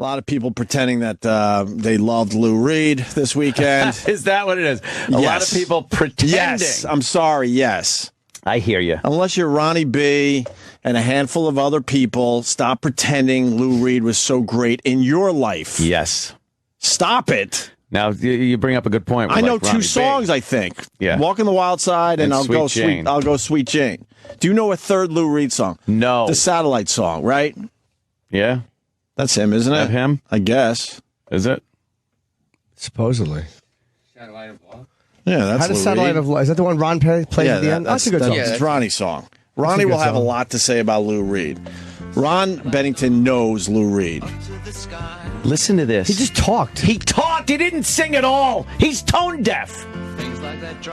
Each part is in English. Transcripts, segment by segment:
A lot of people pretending that they loved Lou Reed this weekend. Is that what it is? A lot of people pretending. Yes, I'm sorry, yes. I hear you. Unless you're Ronnie B and a handful of other people, stop pretending Lou Reed was so great in your life. Yes. Stop it. Now, you bring up a good point. I know like 2 songs, I think. Yeah. Walking the Wild Side and I'll go Sweet Jane. Do you know a third Lou Reed song? No. The Satellite song, right? Yeah. That's him, isn't it? That him? I guess. Is it? Supposedly. Satellite of Love. Yeah, that's How does Lou Satellite Reed. of Love? Is that the one Ron plays at the end? That's a good song. It's Ronnie's song. Ronnie will have a lot to say about Lou Reed. Ron Bennington knows Lou Reed. Listen to this. He just talked. He talked. He didn't sing at all. He's tone deaf. Things like that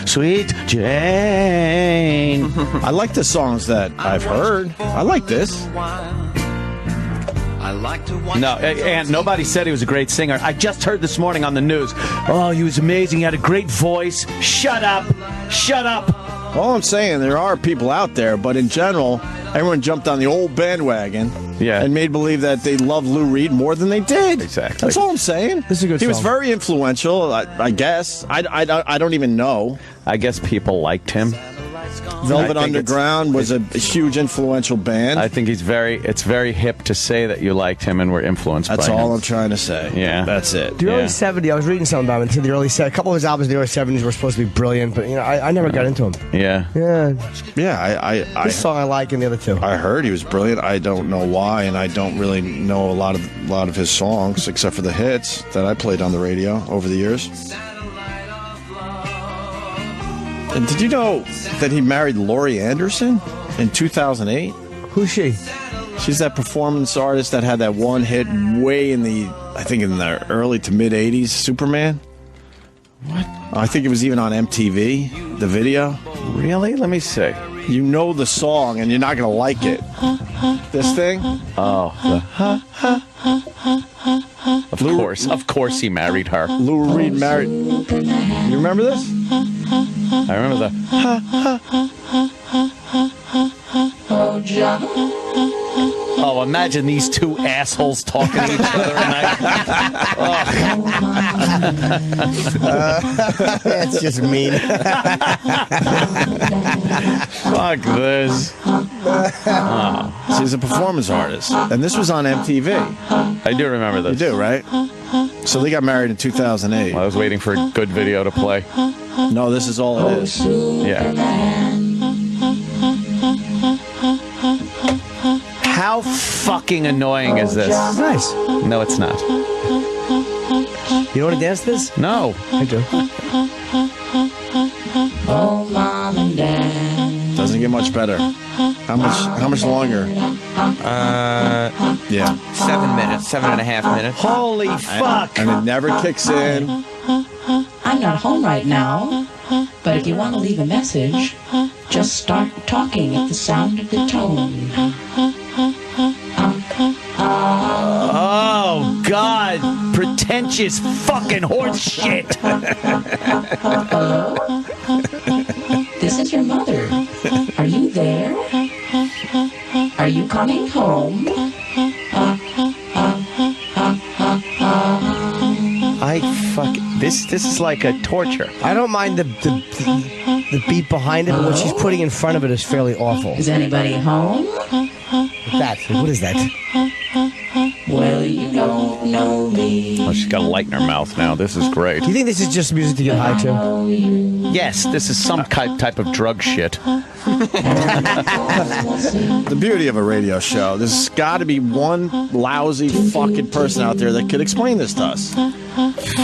Sweet Jane. I like the songs that I've heard. I like this. I like to watch. No, and nobody said he was a great singer. I just heard this morning on the news. Oh, he was amazing. He had a great voice. Shut up. Shut up. All I'm saying, there are people out there, but in general, everyone jumped on the old bandwagon and made believe that they loved Lou Reed more than they did. Exactly. That's all I'm saying. This is a good He was song. very influential, I guess. I don't even know. I guess people liked him. Velvet Underground was a huge influential band. I think it's very hip to say that you liked him and were influenced by him. That's all I'm trying to say. Yeah. That's it. The early 70s, I was reading something about him. Until the early 70s, a couple of his albums in the early 70s were supposed to be brilliant, but I never got into him. Yeah. Yeah, This song I like and the other two. I heard he was brilliant. I don't know why, and I don't really know a lot of his songs except for the hits that I played on the radio over the years. And did you know that he married Laurie Anderson in 2008? Who's she? She's that performance artist that had that one hit way in the early to mid 80s, Superman. What? I think it was even on MTV, the video. Really? Let me see. You know the song and you're not going to like it. This thing? Oh. Of course he married her. Lou Reed married. You remember this? I remember the Oh, imagine these two assholes talking to each other at night. That's just mean. Fuck this. She's a performance artist. And this was on MTV. I do remember this. You do, right? So they got married in 2008. I was waiting for a good video to play. No, this is all it is. Yeah. How fucking annoying is this? It's nice. No, it's not. You want to dance this? No. I do. Oh, Mom and Dad. Doesn't get much better. How much longer? Yeah. 7 minutes, 7.5 minutes. Holy fuck. And it never kicks in. I'm not home right now, but if you want to leave a message, just start talking at the sound of the tone. Oh, God. Pretentious fucking horse shit. Hello? This is your mother. Are you there? Are you coming home? This is like a torture. I don't mind the beat behind it, but what she's putting in front of it is fairly awful. Is anybody home? What is that? Well, you don't know me. Oh, she's got a light in her mouth now. This is great. Do you think this is just music to get high to? Yes, this is some type of drug shit. The beauty of a radio show, there's got to be one lousy fucking person out there that could explain this to us.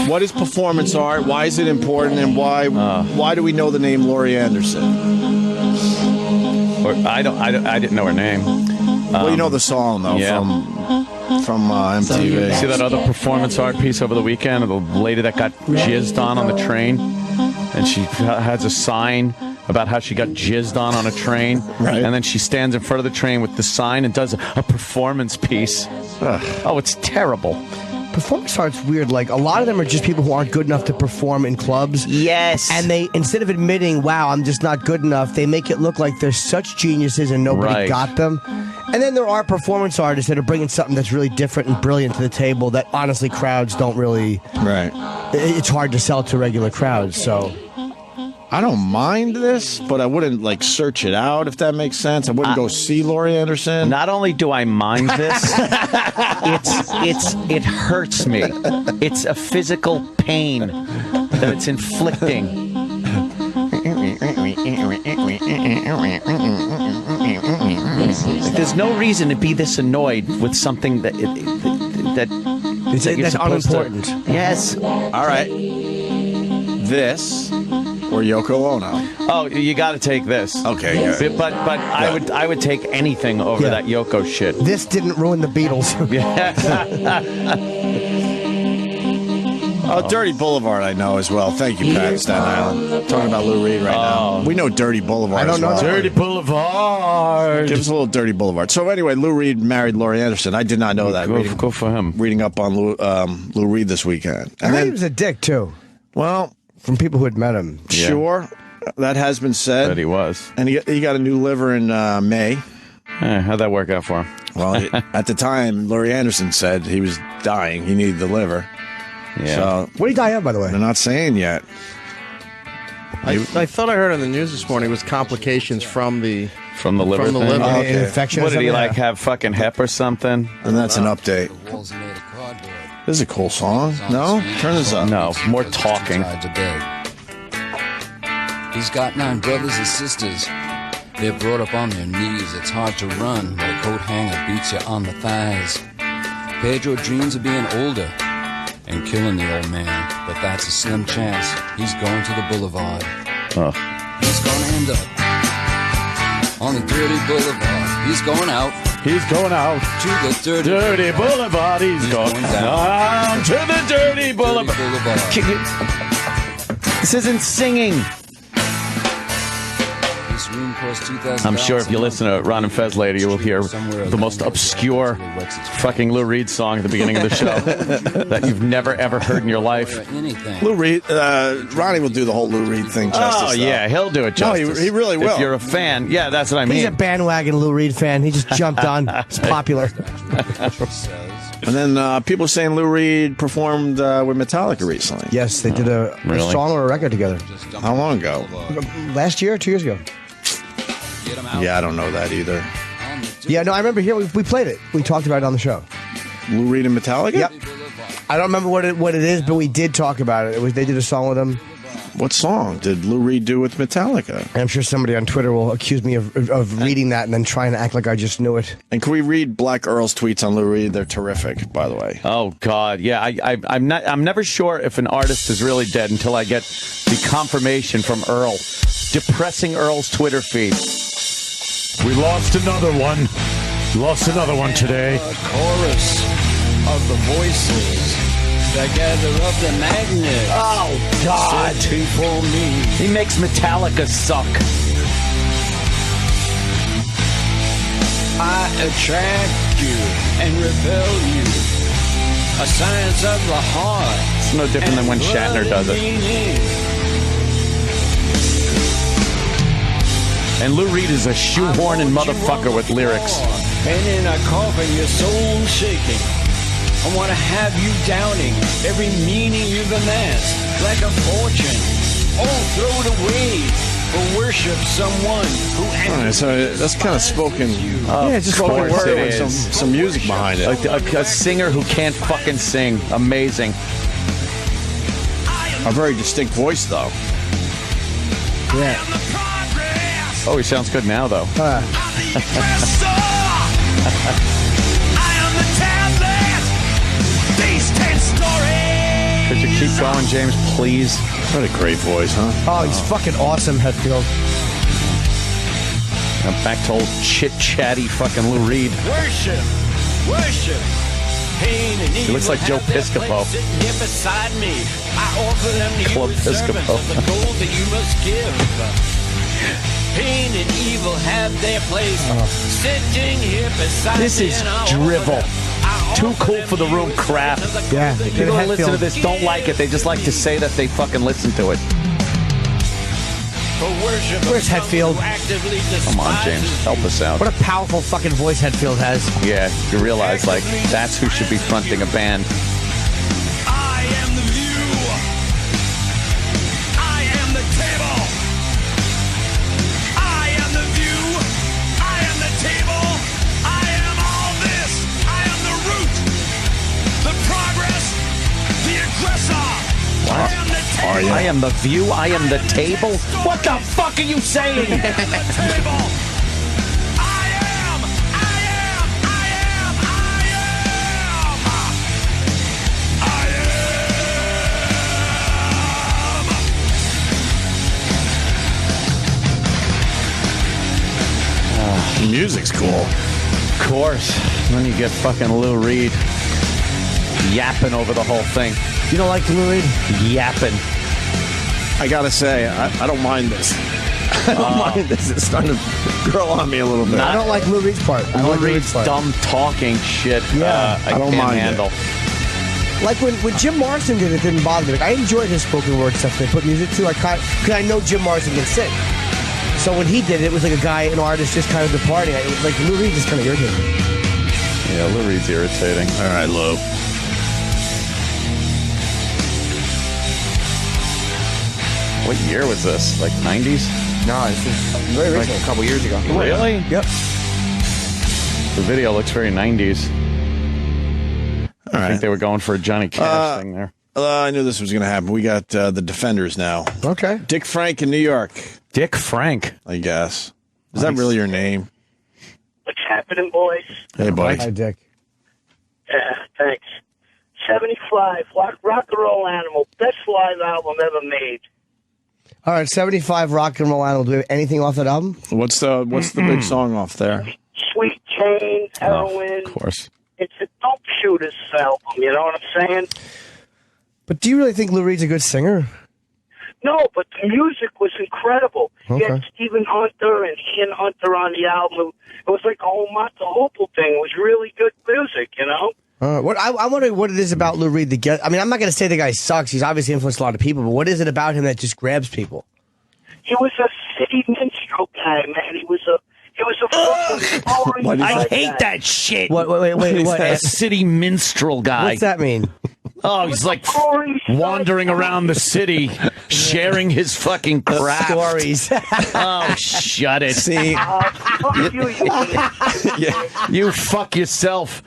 What is performance art? Why is it important? And why do we know the name Laurie Anderson? I didn't know her name. Well, you know the song though from MTV. See that other performance art piece over the weekend of the lady that got jizzed on the train, and she has a sign about how she got jizzed on a train, right? And then she stands in front of the train with the sign and does a performance piece. Oh, it's terrible. Performance art's weird. Like, a lot of them are just people who aren't good enough to perform in clubs. Yes. And they, instead of admitting, wow, I'm just not good enough, they make it look like they're such geniuses and nobody got them. And then there are performance artists that are bringing something that's really different and brilliant to the table that honestly crowds don't really. Right. It's hard to sell to regular crowds. So I don't mind this, but I wouldn't like search it out if that makes sense. I wouldn't go see Laurie Anderson. Not only do I mind this, it hurts me. It's a physical pain that it's inflicting. There's no reason to be this annoyed with something that's unimportant. Yes. All right. This or Yoko Ono? Oh, you got to take this. Okay, good. But I would take anything over that Yoko shit. This didn't ruin the Beatles. Oh, Dirty Boulevard, I know as well. Thank you, Pat, Staten Island. Talking about Lou Reed right now. We know Dirty Boulevard. I don't know. Dirty Boulevard. Give us a little Dirty Boulevard. So anyway, Lou Reed married Laurie Anderson. I did not know that. Go for him. Reading up on Lou Reed this weekend. I heard he was a dick too. Well, from people who had met him. Sure, that has been said. That he was. And he got a new liver in May. How'd that work out for him? Well, at the time, Laurie Anderson said he was dying. He needed the liver. Yeah. So, what did he die of, by the way? They're not saying yet. I thought I heard on the news this morning was complications from the liver. From the liver. Oh, okay. Infection. What did he have fucking hep or something? And that's an update. This is a cool song. No? Turn this up. No, more talking. He's got 9 brothers and sisters. They're brought up on their knees. It's hard to run when a coat hanger beats you on the thighs. Pedro dreams of being older and killing the old man, but that's a slim chance. He's going to the boulevard. Oh. He's gonna end up on the dirty boulevard. He's going out. He's going out to the dirty boulevard. He's going down to the dirty boulevard. This isn't singing. I'm sure if you listen to Ron and Fez later, you will hear the most obscure fucking Lou Reed song at the beginning of the show that you've never ever heard in your life. Lou Reed, Ronnie will do the whole Lou Reed thing justice. Oh, yeah, he'll do it justice. No, he really will. If you're a fan, yeah, that's what I mean. He's a bandwagon Lou Reed fan. He just jumped on. It's popular. And then people are saying Lou Reed performed with Metallica recently. Yes, they did a song or a record together. How long ago? Last year, 2 years ago. Yeah, I don't know that either. Yeah, no, I remember here we played it. We talked about it on the show. Lou Reed and Metallica? Yep. I don't remember what it is, but we did talk about it. They did a song with him. What song did Lou Reed do with Metallica? And I'm sure somebody on Twitter will accuse me of reading that and then trying to act like I just knew it. And can we read Black Earl's tweets on Lou Reed? They're terrific, by the way. Oh God, yeah. I'm never sure if an artist is really dead until I get the confirmation from Earl, depressing Earl's Twitter feed. We lost another one. Lost another one today. A chorus of the voices that gather up the magnet. Oh God! Before me, he makes Metallica suck. I attract you and repel you. A science of the heart. It's no different than when Shatner does it. And Lou Reed is a shoehorning motherfucker with lyrics. And in a coffin, your soul shaking. I want to have you downing every meaning you've amassed, like a fortune. Oh, throw it away for worship someone who. All right, so that's kind of spoken. Yeah, it's just spoken word with some music behind it. A singer who can't fucking sing. Amazing. A very distinct voice, though. Yeah. Oh, he sounds good now, though. Could you keep going, James, please? What a great voice, huh? Oh, he's fucking awesome, Hetfield. I'm back to old chit-chatty fucking Lou Reed. Worship. Pain and He looks like Joe Piscopo. Sitting here beside me. I offer them to Club you as servants Piscopo. of the gold that you must give. Pain and evil have their place. Sitting here beside This me is and I drivel. offer them. Too cool for the room crap. Yeah. People who listen to this don't like it. They just like to say that they fucking listen to it. Where's Hetfield? Come on, James, help us out. What a powerful fucking voice Hetfield has. Yeah, you realize, like, that's who should be fronting a band. I am the view. I am the table. I am the view. I am the table. I am all this. I am the root. The progress. The aggressor. What? I am the view. I am the table. What the fuck are you saying? The table. I am. I am. I am. I am. I am. The music's cool. Of course. Then you get fucking Lou Reed yapping over the whole thing. You don't like Lou Reed? Yapping. I gotta say, I don't mind this. I don't mind this. It's starting to grow on me a little bit. I don't like Lou Reed's part. I don't Lou like Lou Reed's part. dumb talking shit. Yeah, I don't can't mind handle. Like when Jim Morrison did it, didn't bother me. Like, I enjoyed his spoken word stuff they put music to. Because I know Jim Morrison can sing. So when he did it, it was like a guy, an artist, just kind of departing. It was like Lou Reed just kind of irritated me. Yeah, Lou Reed's irritating. All right, Lou. What year was this? Like 90s? No, it's just very Like recent. a couple years ago. Really? Yep. The video looks very 90s. All I think right. they were going for a Johnny Cash thing there. I knew this was going to happen. We got the Defenders now. Okay. Dick Frank in New York, Dick Frank. I guess. Is that really your name? What's happening, boys? Hey, buddy. Hi, Dick. Yeah, thanks. 75, rock and roll animal, best live album ever made. All right, 75 Rock and Roll Animal. Do we have anything off that album? What's the big song off there? Sweet Chain, Heroin. Of course. It's a dope shooters album, you know what I'm saying? But do you really think Lou Reed's a good singer? No, but the music was incredible. You had Okay. Stephen Hunter and Ian Hunter on the album. It was like a whole Mata Hopel thing. It was really good music, you know? What I wonder what it is about Lou Reed that get. I mean, I'm not going to say the guy sucks. He's obviously influenced a lot of people, but what is it about him that just grabs people? He was a city minstrel guy, man. He was a fucking boring I guy. hate that shit. What? Wait. What? A city minstrel guy. What's that mean? Oh, he's like wandering around the city, sharing his fucking crap. Stories. Oh, shut it. See, Fuck you, yeah. You fuck yourself.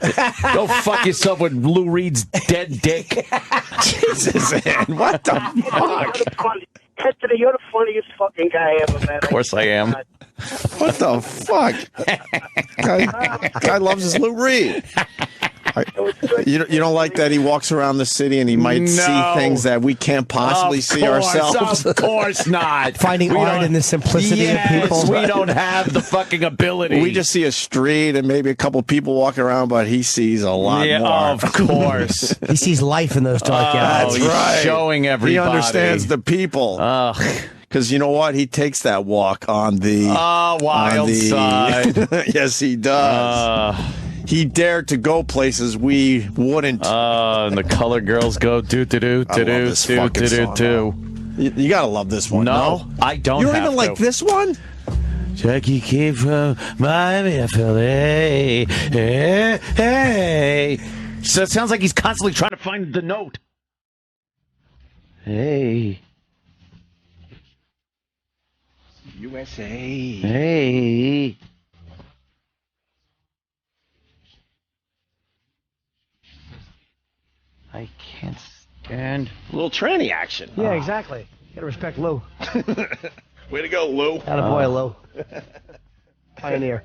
Go fuck yourself with Lou Reed's dead dick. Jesus, man. What the fuck? Anthony, you're the funniest fucking guy ever, man. Of course I am. What the fuck? Guy loves his Lou Reed. You don't like that he walks around the city and he might see things that we can't possibly see ourselves? Of course not. Finding art in the simplicity of people. We don't have the fucking ability. We just see a street and maybe a couple people walking around, but he sees a lot more. Of course. He sees life in those dark alleys. That's he's right. showing everybody. He understands the people. Because you know what? He takes that walk on the wild side. Yes, he does. He dared to go places we wouldn't. And the color girls go do do do do do do do do. You gotta love this one. No, I don't. You don't have even to. like this one. Jackie came from Miami, Hey, hey. So it sounds like he's constantly trying to find the note. Hey. USA. Hey. I can't stand A little tranny action. Yeah, exactly. You gotta respect Lou. Way to go, Lou. Attaboy, Lou. Pioneer.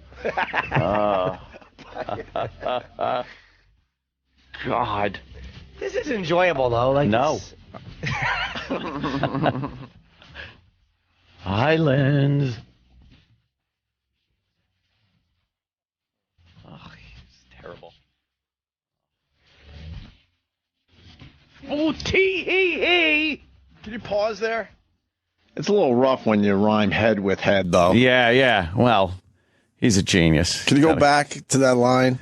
God. This is enjoyable, though. Like No. Islands. Oh, it's terrible. Oh, T-E-E. Can you pause there? It's a little rough when you rhyme head with head, though. Yeah. Well, he's a genius. Can you go back to that line?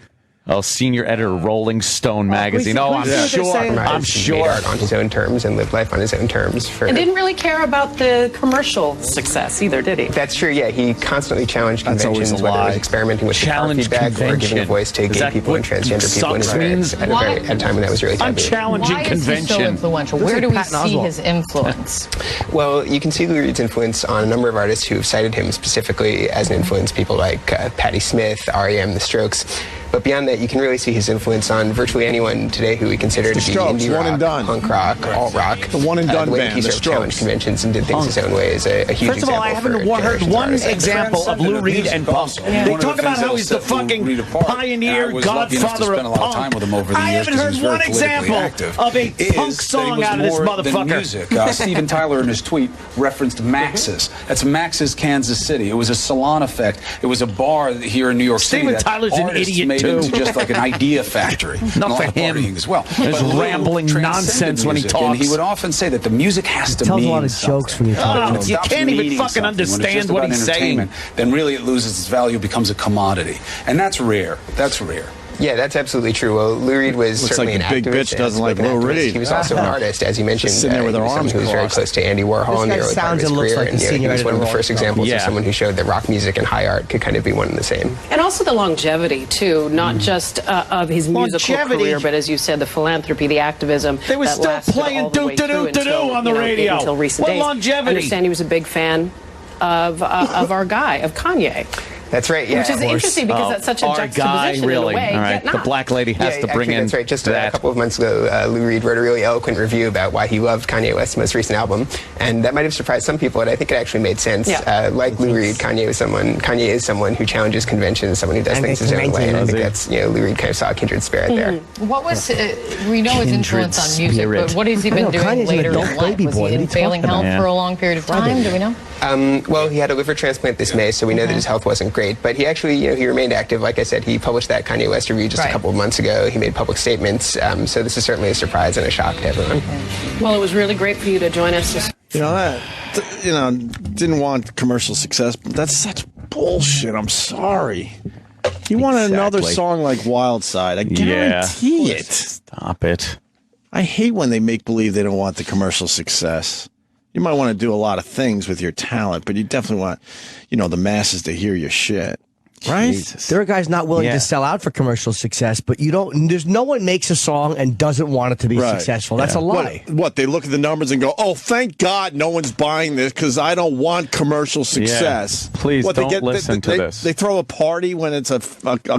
Oh, senior editor, Rolling Stone magazine. Oh, I'm sure. I'm sure. Art on his own terms and lived life on his own terms. And didn't really care about the commercial success either, did he? That's true, yeah. He constantly challenged conventions, whether it was experimenting with guitar feedback or giving a voice to gay people and transgender people at a time when that was really taboo. I'm challenging convention. Why is he so influential? Where do we see his influence? Well, you can see Lou Reed's influence on a number of artists who have cited him specifically as an influence, people like Patti Smith, R.E.M., The Strokes. But beyond that, you can really see his influence on virtually anyone today who we consider to be indie rock, punk rock, alt rock. The one and done the way band, that he sort of challenged conventions and did things his own way is a huge example. First of all, I haven't heard one example of Lou Reed and punk. They talk about how he's the fucking pioneer, godfather of punk. I haven't heard one example of a punk song out of this motherfucker. Steven Tyler in his tweet referenced Max's. That's Max's Kansas City. It was a salon effect. It was a bar here in New York City. Steven Tyler's an idiot made into just like an idea factory. Not for him as well. There's rambling nonsense when he talks. And he would often say that the music has to mean tells a lot of jokes when you talk. You can't even fucking understand what he's saying. Then really it loses its value, becomes a commodity, and that's rare. That's rare. Yeah, that's absolutely true. Well, Lou Reed was certainly like an the big activist. bitch doesn't like Lou Reed. He was also an artist, as you mentioned. Just sitting there with her arms He was very close to Andy Warhol in the early part of his career. Like he was one of the first examples of someone who showed that rock music and high art could kind of be one and the same. And also the longevity, too, not just of his musical career, but as you said, the philanthropy, the activism. They were still playing do-do-do-do-do on the radio. Until recent days. Longevity? I understand he was a big fan of our guy, of Kanye. That's right, yeah. Which is interesting because that's such a juxtaposition in a way. All right, the black lady has to bring in that's right. Just a couple of months ago, Lou Reed wrote a really eloquent review about why he loved Kanye West's most recent album, and that might have surprised some people, but I think it actually made sense. Yeah. Like Lou Reed, Kanye is someone who challenges conventions, someone who does things his own way, and I think that's, Lou Reed kind of saw a kindred spirit there. What was, we know his influence on music, but what has he been doing later in life? Was he in failing health for a long period of time? Do we know? Well, he had a liver transplant this May, so we know that his health wasn't great, but he actually, he remained active. Like I said, he published that Kanye West review just a couple of months ago. He made public statements, so this is certainly a surprise and a shock to everyone. Well, it was really great for you to join us. Didn't want commercial success, but that's such bullshit. I'm sorry. He wanted another song like Wild Side. I guarantee it. Stop it. I hate when they make believe they don't want the commercial success. You might want to do a lot of things with your talent, but you definitely want, the masses to hear your shit. Right? Jesus. There are guys not willing to sell out for commercial success, but there's no one makes a song and doesn't want it to be successful. That's a lie. What? They look at the numbers and go, oh, thank God no one's buying this because I don't want commercial success. Yeah. Please don't listen to this. They throw a party when it's a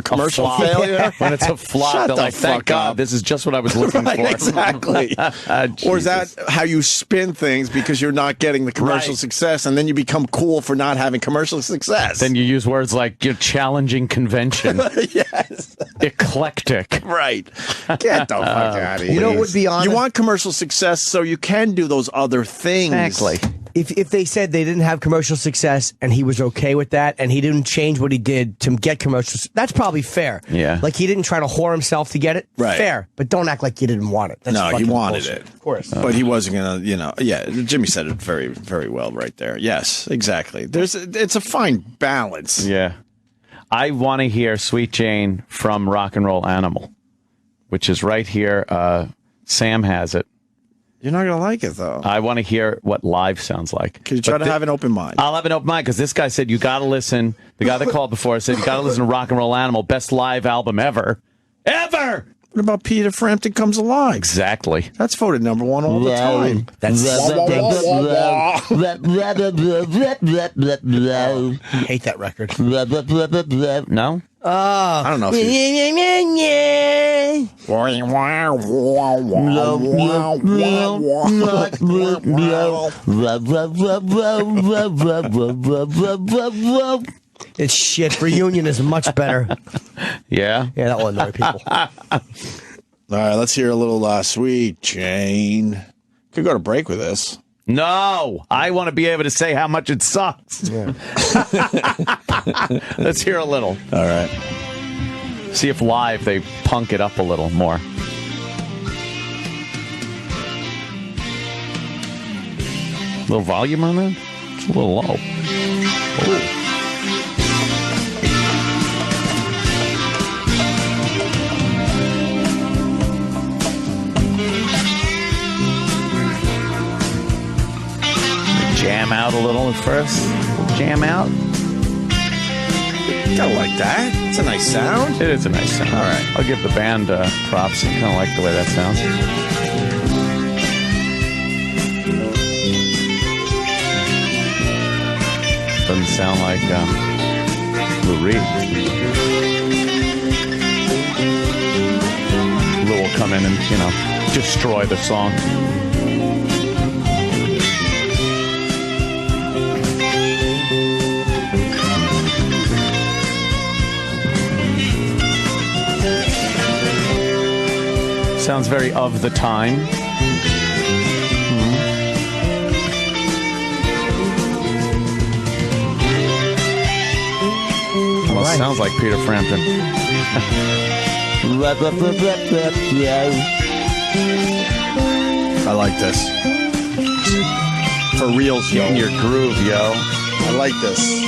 commercial failure. When it's a flop, they're like, thank God, this is just what I was looking for. Exactly. Or is that how you spin things because you're not getting the commercial success and then you become cool for not having commercial success? Then you use words like, you're challenging convention. Yes. Eclectic. Right. Get the fuck out of here. You know what would be honest? You want commercial success so you can do those other things. Exactly. If they said they didn't have commercial success and he was okay with that and he didn't change what he did to get commercial, that's probably fair. Yeah. Like he didn't try to whore himself to get it. Right. Fair. But don't act like you didn't want it. That's no, he wanted bullshit. it. Of course. But he wasn't going to, Jimmy said it very, very well right there. Yes, exactly. It's a fine balance. Yeah. I want to hear Sweet Jane from Rock and Roll Animal, which is right here. Sam has it. You're not going to like it, though. I want to hear what live sounds like. Could you try to have an open mind? I'll have an open mind, because this guy said you got to listen. The guy that called before said you got to listen to Rock and Roll Animal, best live album ever. Ever! What about Peter Frampton Comes Alive? Exactly. That's voted #1 all the time. That's hate that record. No? I don't know if It's shit. Reunion is much better. Yeah? Yeah, that will annoy people. All right, let's hear a little Sweet Jane. Could go to break with this. No, I want to be able to say how much it sucks. Yeah. Let's hear a little. All right. See if live they punk it up a little more. Little volume on that? It's a little low. out a little at first. Jam out. Kind of like that. It's a nice sound. It is a nice sound. All right. I'll give the band props. I kind of like the way that sounds. Doesn't sound like Lou Reed. Lou will come in and, destroy the song. Sounds very of the time. Well, it sounds like Peter Frampton. I like this. For reals, yo. In your groove, yo. I like this.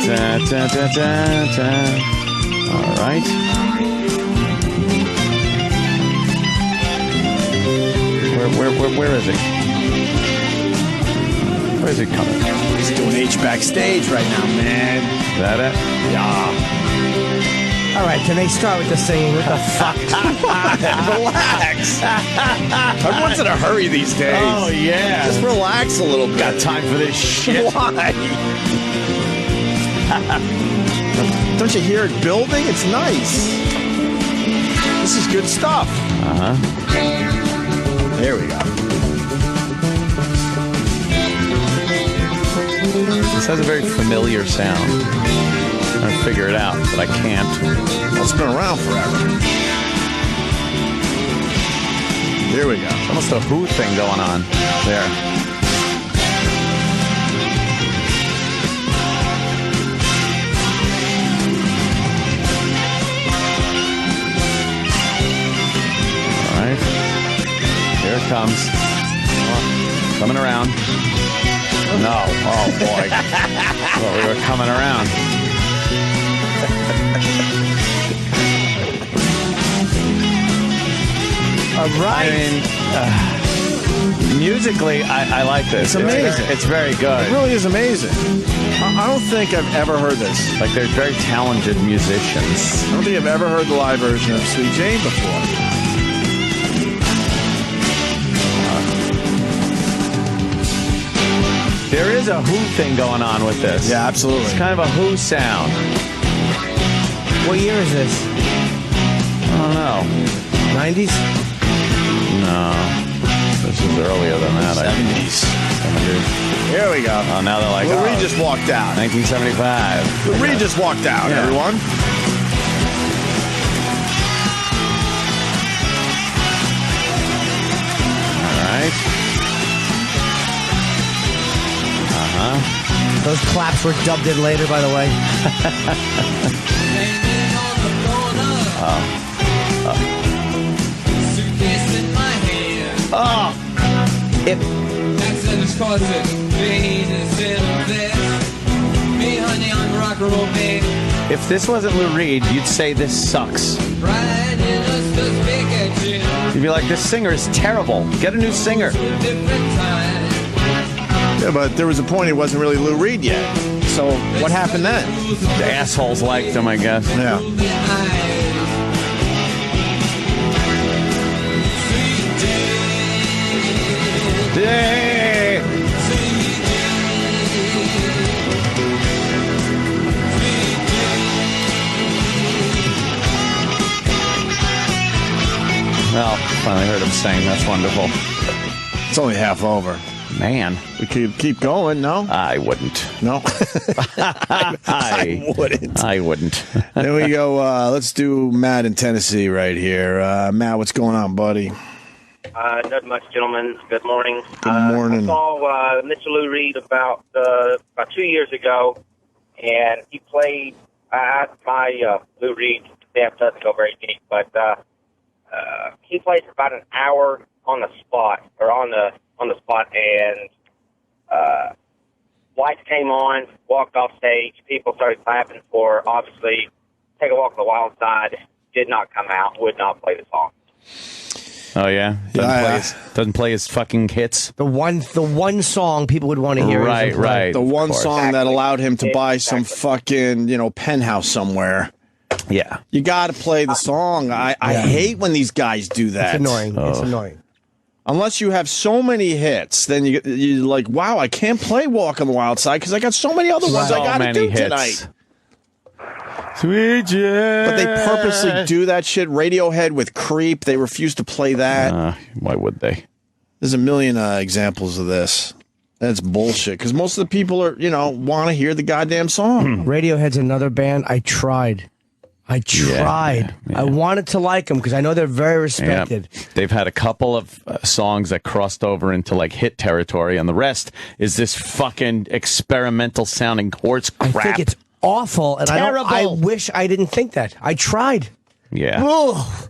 Da, da, da, da, da. All right. Where is he? Where's he coming? He's doing H backstage right now, man. Is that it? Yeah. All right, can they start with the singing? What the fuck? Relax. Everyone's in a hurry these days. Oh, yeah. Just relax a little bit. Got time for this shit. Why? Don't you hear it building? It's nice. This is good stuff. Uh-huh. There we go. This has a very familiar sound. I'm trying to figure it out, but I can't. Well, it's been around forever. There we go. It's almost a Who thing going on there. All right. Here it comes. Coming around. No. Oh, boy. Well, we were coming around. All right. I mean, musically, I like this. It's amazing. It's very good. It really is amazing. I don't think I've ever heard this. Like, they're very talented musicians. I don't think I've ever heard the live version of Sweet Jane before. There is a Who thing going on with this. Yeah, absolutely. It's kind of a Who sound. What year is this? I don't know. 90s? No. This is earlier than that. 70s. 70s. Here we go. Oh, now they're like, Lou Reed just walked out. 1975. Lou Reed just walked out, Yeah. everyone. All right. Those claps were dubbed in later, by the way. If this wasn't Lou Reed, you'd say this sucks. You'd be like, this singer is terrible. Get a new singer. Yeah, but there was a point it wasn't really Lou Reed yet. So what happened then? The assholes liked him, I guess. Yeah. Yay! Well, finally heard him sing. That's wonderful. It's only half over. Man. We could keep going, no? I wouldn't. No? I wouldn't. I wouldn't. There we go. Let's do Matt in Tennessee right here. Matt, what's going on, buddy? Not much, gentlemen. Good morning. Good morning. I saw Mr. Lou Reed about 2 years ago, and he played. My Lou Reed staff doesn't go very deep, but he played for about an hour on the spot, and lights came on, walked off stage, people started clapping for, obviously, Take a Walk on the Wild Side, did not come out, would not play the song. Oh yeah, doesn't play his fucking hits. The one song people would want to hear. Right. The one song that allowed him to buy some fucking penthouse somewhere. Yeah, you got to play the song. I hate when these guys do that. It's annoying. It's annoying. Unless you have so many hits, then you're like, wow, I can't play Walk on the Wild Side because I got so many other ones I got to do tonight. Sweet Jane. But they purposely do that shit. Radiohead with Creep, they refuse to play that. Why would they? There's a million examples of this. That's bullshit because most of the people are, want to hear the goddamn song. Radiohead's another band. I tried. Yeah. I wanted to like them because I know they're very respected. Yeah. They've had a couple of songs that crossed over into like hit territory, and the rest is this fucking experimental sounding horse crap. I think it's awful, and terrible. I wish I didn't think that. I tried. Yeah. Ugh.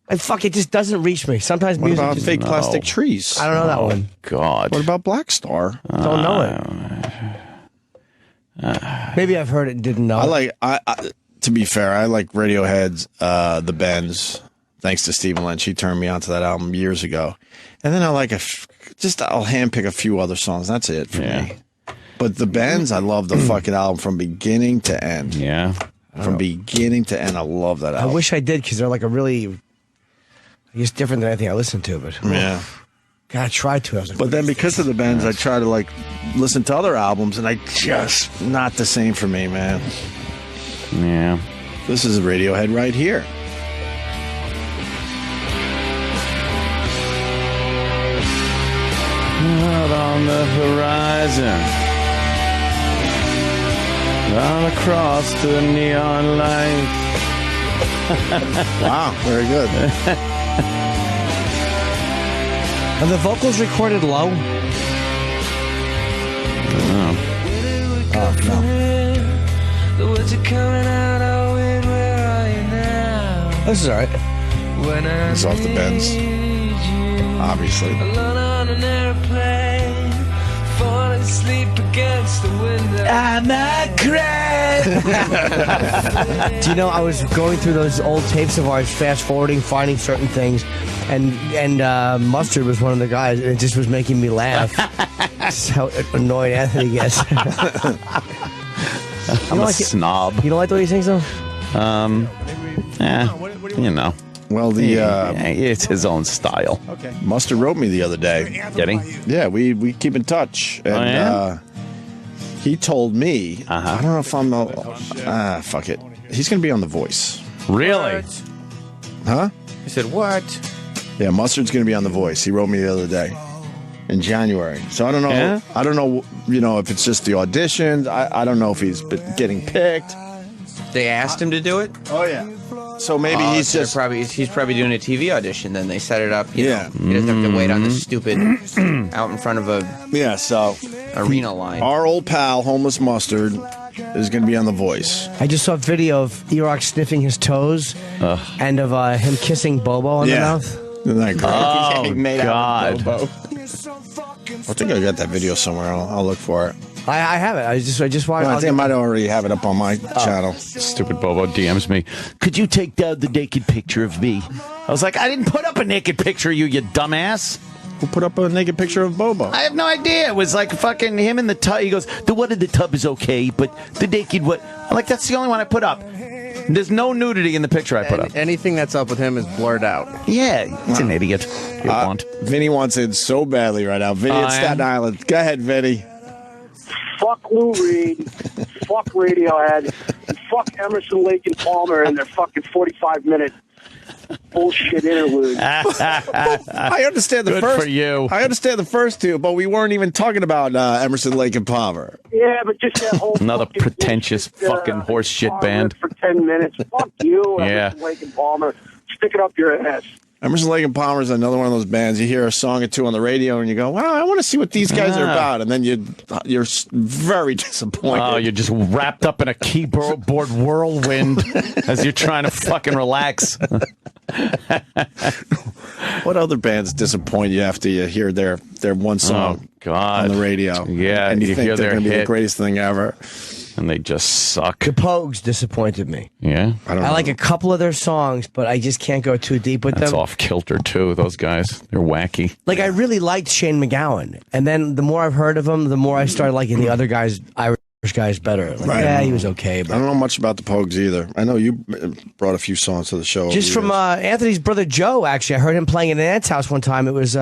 And it just doesn't reach me. Sometimes what music about Fake Plastic Trees? I don't know that one. God. What about Black Star? Don't know it. Maybe I've heard it and didn't know. To be fair, I like Radiohead's The Bends. Thanks to Stephen Lynch. He turned me onto that album years ago. And then I'll handpick a few other songs. That's it for me. But The Bends, I love the fucking album from beginning to end. Yeah. From beginning to end, I love that album. I wish I did because they're like different than anything I listen to. But yeah. God, I tried to. But then because of The Bends, I try to listen to other albums, and not the same for me, man. Yeah. This is Radiohead right here. Out on the horizon, all across the neon light. Wow, very good. Are the vocals recorded low? Oh, no. The words are coming out, oh, where are you now? This is alright. It's off The Bends. Obviously. Alone on an airplane, falling asleep against the window. I'm not crazy. Do you know, I was going through those old tapes of ours, fast forwarding, finding certain things, and Mustard was one of the guys, and it just was making me laugh. That's how annoyed Anthony gets. I'm a snob. You don't like the way he sings, though? Well, it's his own style. Okay. Mustard wrote me the other day. Did he? Yeah, we keep in touch. And he told me, I don't know if I'm fuck it. He's going to be on The Voice. Really? Huh? I said, what? Yeah, Mustard's going to be on The Voice. He wrote me the other day. In January. So I don't know. Yeah? I don't know, if it's just the auditions. I don't know if he's getting picked. They asked him to do it? Oh, yeah. So maybe he's probably doing a TV audition. Then they set it up. You know, he doesn't have to wait on the stupid out in front of a arena line. Our old pal, Homeless Mustard, is going to be on The Voice. I just saw a video of E-Rock sniffing his toes and of him kissing Bobo in the mouth. Isn't that great? Oh, God. I think I got that video somewhere. I'll look for it. I have it. I just watched. I think I might already have it up on my channel. Stupid Bobo DMs me. Could you take down the naked picture of me? I was like, I didn't put up a naked picture of you dumbass. Who put up a naked picture of Bobo? I have no idea. It was like fucking him in the tub. He goes, the one in the tub is okay, but the naked one. I'm like, that's the only one I put up. There's no nudity in the picture I put up. Anything that's up with him is blurred out. Yeah, he's an idiot. Vinny wants in so badly right now. Vinny at Staten Island. Go ahead, Vinny. Fuck Lou Reed. Fuck Radiohead. And fuck Emerson, Lake and Palmer and their fucking 45-minute bullshit interlude. I understand the Good first. for you. I understand the first two, but we weren't even talking about Emerson, Lake and Palmer. Yeah, but just that whole another pretentious fucking horse shit band for 10 minutes. Fuck you, Yeah. Emerson, Lake and Palmer. Stick it up your ass. Emerson, Lake and Palmer is another one of those bands. You hear a song or two on the radio, and you go, "Wow, I want to see what these guys are about." And then you're very disappointed. Oh, you're just wrapped up in a keyboard whirlwind as you're trying to fucking relax. What other bands disappoint you after you hear their one song God. on the radio? Yeah, and you think hear they're their going to be the hit. greatest thing ever. And they just suck. The Pogues disappointed me. Yeah? I like a couple of their songs, but I just can't go too deep with That's them. off kilter, too, those guys. They're wacky. Like, I really liked Shane McGowan. And then the more I've heard of him, the more I started liking the other guys, Irish guys, better. Like, yeah, he was okay. But I don't know much about the Pogues either. I know you brought a few songs to the show. just from Anthony's brother Joe, actually. I heard him playing in an aunt's house one time. It was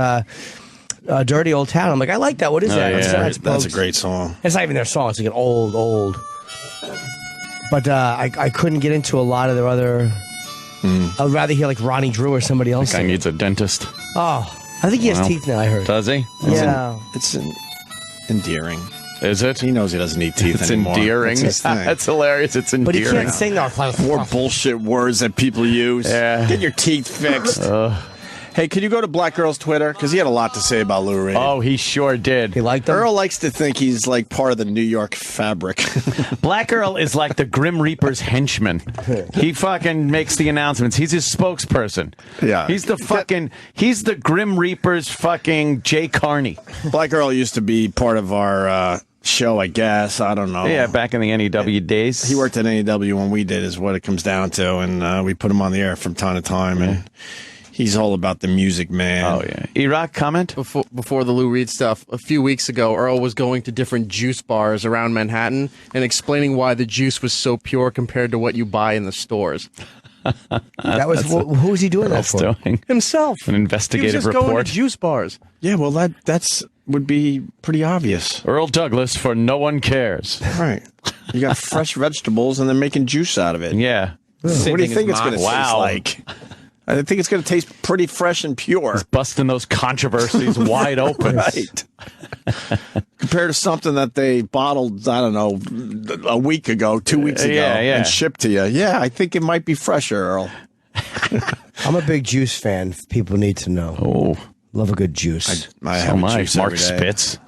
Dirty Old Town. I'm like, I like that. What is that? Yeah. That's a great song. It's not even their song. It's like an old. But I couldn't get into a lot of their other... I'd rather hear like Ronnie Drew or somebody else. That guy needs a dentist. Oh, I think he has teeth now, I heard. Does he? Yeah. It's endearing. Is it? He knows he doesn't need teeth It's anymore. endearing. That's his thing. That's hilarious. It's endearing. But he can't sing now. More bullshit words that people use. Yeah. Get your teeth fixed. Hey, could you go to Black Girl's Twitter? Because he had a lot to say about Lou Reed. Oh, he sure did. He liked them? Earl likes to think he's like part of the New York fabric. Black Earl is like the Grim Reaper's henchman. He fucking makes the announcements. He's his spokesperson. Yeah. He's the Grim Reaper's fucking Jay Carney. Black Earl used to be part of our show, I guess. I don't know. Yeah, back in the NEW days. He worked at NEW when we did, is what it comes down to. And we put him on the air from time to time. And he's all about the music, man. Oh, yeah. Iraq, comment? Before the Lou Reed stuff, a few weeks ago, Earl was going to different juice bars around Manhattan and explaining why the juice was so pure compared to what you buy in the stores. Who was he doing that for? Himself. An investigative he was just report. going to juice bars. Yeah, well, that's would be pretty obvious. Earl Douglas for No One Cares. Right. You got fresh vegetables and they're making juice out of it. Yeah. What do you think it's going to taste like? I think it's going to taste pretty fresh and pure. He's busting those controversies wide open. Right. Compared to something that they bottled, I don't know, a week ago, 2 weeks ago, and shipped to you. Yeah, I think it might be fresher, Earl. I'm a big juice fan. People need to know. Oh. Love a good juice. I have a juice Mark every day. Spitz.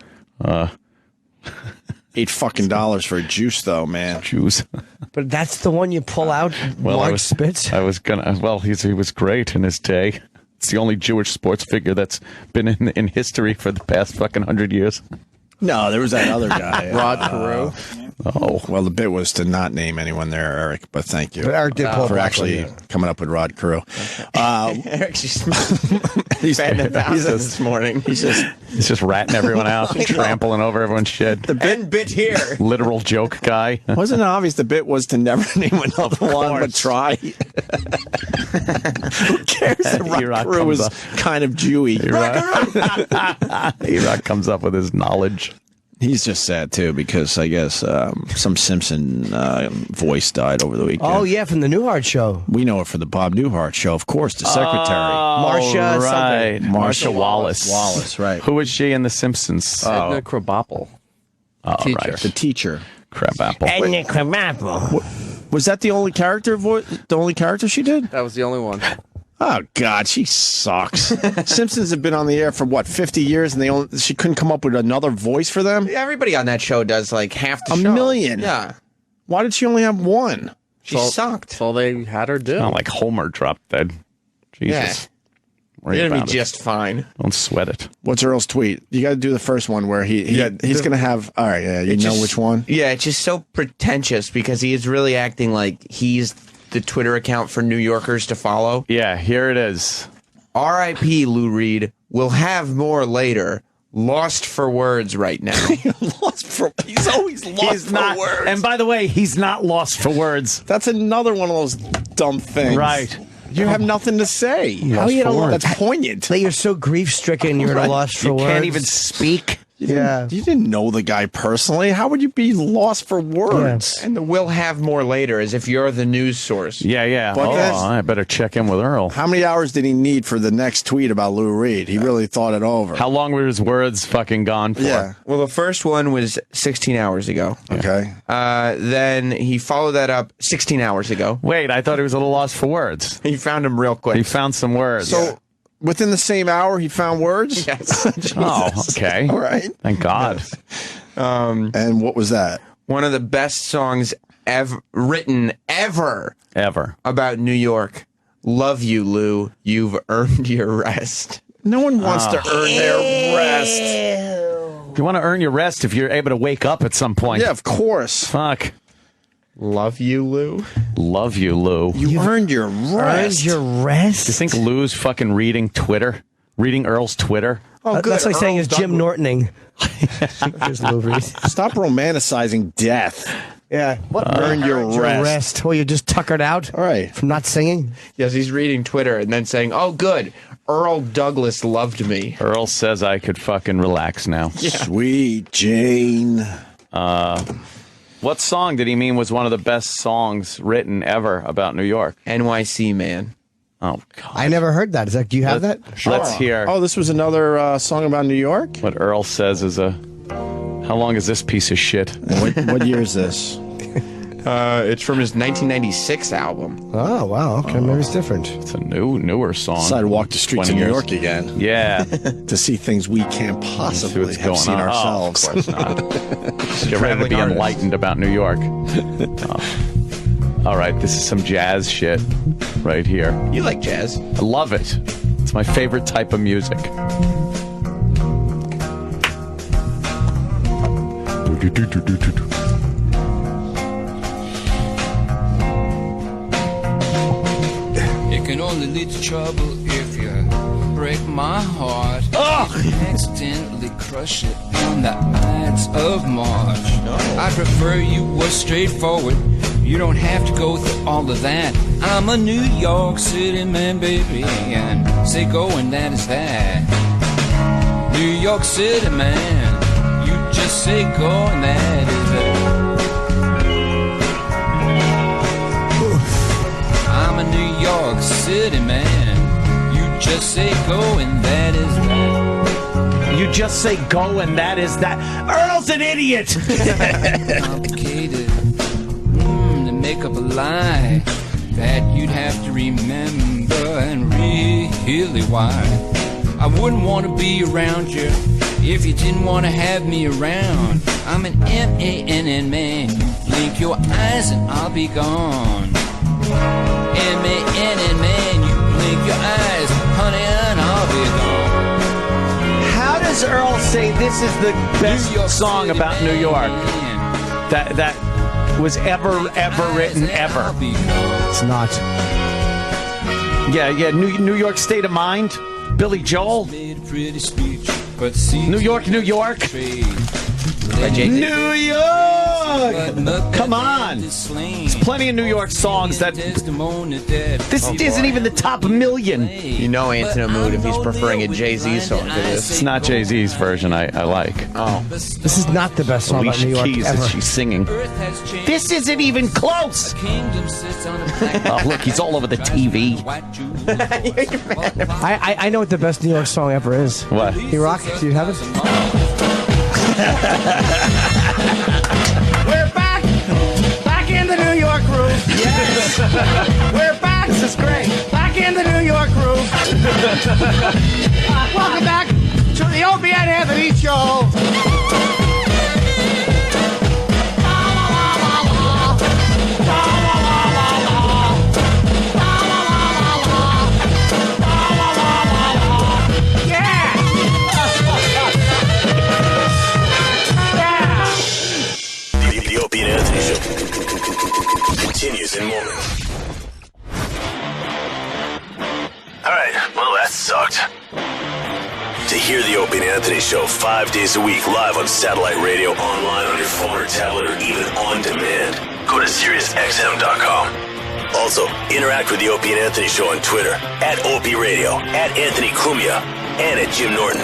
$8 for a juice, though, man. Juice. But that's the one you pull out, Mark Spitz? I was gonna. Well, he was great in his day. It's the only Jewish sports figure that's been in history for the past fucking 100 years. No, there was that other guy. Rod Carew. Oh, well, the bit was to not name anyone there, Eric, but thank you. But Eric did pull for back actually on you. coming up with Rod Carew. Eric's just he's this morning. He's just ratting everyone out, trampling over everyone's shit. The bit here. Literal joke guy. Wasn't it obvious the bit was to never name another one but try? Who cares that Rod Carew was kind of Jewy? Iraq comes up with his knowledge. He's just sad, too, because I guess some Simpson voice died over the weekend. Oh, yeah, from the Newhart show. We know it from the Bob Newhart show, of course, the secretary. Marsha right. something. Marsha Wallace. Wallace, right. Who was she in The Simpsons? Edna Krabappel. Teacher. Right. The teacher. Crabapple. Edna Krabappel. Was that the only character she did? That was the only one. Oh, God, she sucks. Simpsons have been on the air for, 50 years, and she couldn't come up with another voice for them? Everybody on that show does like half the A show. million. Yeah. Why did she only have one? She sucked. That's all they had her do. Not like Homer dropped dead. Jesus. You're going to be just fine. Don't sweat it. What's Earl's tweet? You got to do the first one where he's going to have... All right, yeah, you know which one? Yeah, it's just so pretentious because he is really acting like he's the Twitter account for New Yorkers to follow. Yeah, here it is. R.I.P. Lou Reed. We'll have more later. Lost for words right now. He's always lost for words. And by the way, he's not lost for words. That's another one of those dumb things. Right. You have nothing to say. How you That's poignant. That you're so grief-stricken, you're at a loss for words. You can't even speak. You didn't know the guy personally. How would you be lost for words? And the "we'll have more later" as if you're the news source. Yeah. But I better check in with Earl. How many hours did he need for the next tweet about Lou Reed? He really thought it over. How long were his words fucking gone for? Yeah. Well, the first one was 16 hours ago. Okay. Then he followed that up 16 hours ago. Wait, I thought he was a little lost for words. He found him real quick. He found some words. So within the same hour, he found words? Yes. Oh, okay. All right. Thank God. And what was that? One of the best songs written ever about New York. Love you, Lou. You've earned your rest. No one wants to earn their rest. You want to earn your rest if you're able to wake up at some point. Yeah, of course. Fuck. Love you, Lou. Love you, Lou. You earned your rest. Earned your rest? Do you think Lou's fucking reading Twitter? Reading Earl's Twitter? Oh, good. That's like saying it's Jim Nortoning. Here's Lou Reed. Stop romanticizing death. Yeah. What earned your rest? Oh, you're just tuckered out? All right. From not singing? Yes, he's reading Twitter and then saying, oh, good. Earl Douglas loved me. Earl says I could fucking relax now. Yeah. Sweet Jane. What song did he mean was one of the best songs written ever about New York? NYC Man. Oh, God. I never heard that. Do you have that? Sure. Let's hear. Oh, this was another song about New York? What Earl says is how long is this piece of shit? What year is this? It's from his 1996 album. Oh, wow. Okay, maybe it's different. It's a newer song. Decided to walk the streets of New York again. Yeah. To see things we can't possibly have seen ourselves. Oh, of course not. You're ready to be enlightened about New York. All right, this is some jazz shit right here. You like jazz? I love it. It's my favorite type of music. It can only lead to trouble if you break my heart. If you accidentally crush it on the Ides of March. I prefer you were straightforward. You don't have to go through all of that. I'm a New York City man, baby, and say go and that is that. New York City man, you just say go and that is that. I'm a New York City man, you just say go and that is that. You just say go and that is that. Earl's an idiot! Complicated. Make up a lie that you'd have to remember and really why. I wouldn't want to be around you if you didn't want to have me around. I'm an M-A-N-N man. You blink your eyes and I'll be gone. M-A-N-N man. You blink your eyes, honey, and I'll be gone. How does Earl say this is the best song about New York that was ever written ever? It's not. Yeah, New York State of Mind, Billy Joel. New York. New York! Come on! There's plenty of New York songs that... This isn't even the top million. You know Ant's in a mood if he's preferring a Jay-Z song to this. It's not Jay-Z's version I like. Oh. This is not the best song about New York Keys ever. that she's singing. This isn't even close! Oh, look, he's all over the TV. I know what the best New York song ever is. What? E-Rock, do you have it? We're back! Back in the New York groove! Yes! We're back! This is great! Back in the New York groove! Welcome back to the Opie and Anthony Show! The Opie and Anthony Show continues in moments. Alright, well that sucked. To hear the Opie and Anthony Show 5 days a week live on satellite radio, online on your phone or tablet, or even on demand, go to SiriusXM.com. Also, interact with the Opie and Anthony Show on Twitter, @Opie Radio, @Anthony Cumia, and @Jim Norton.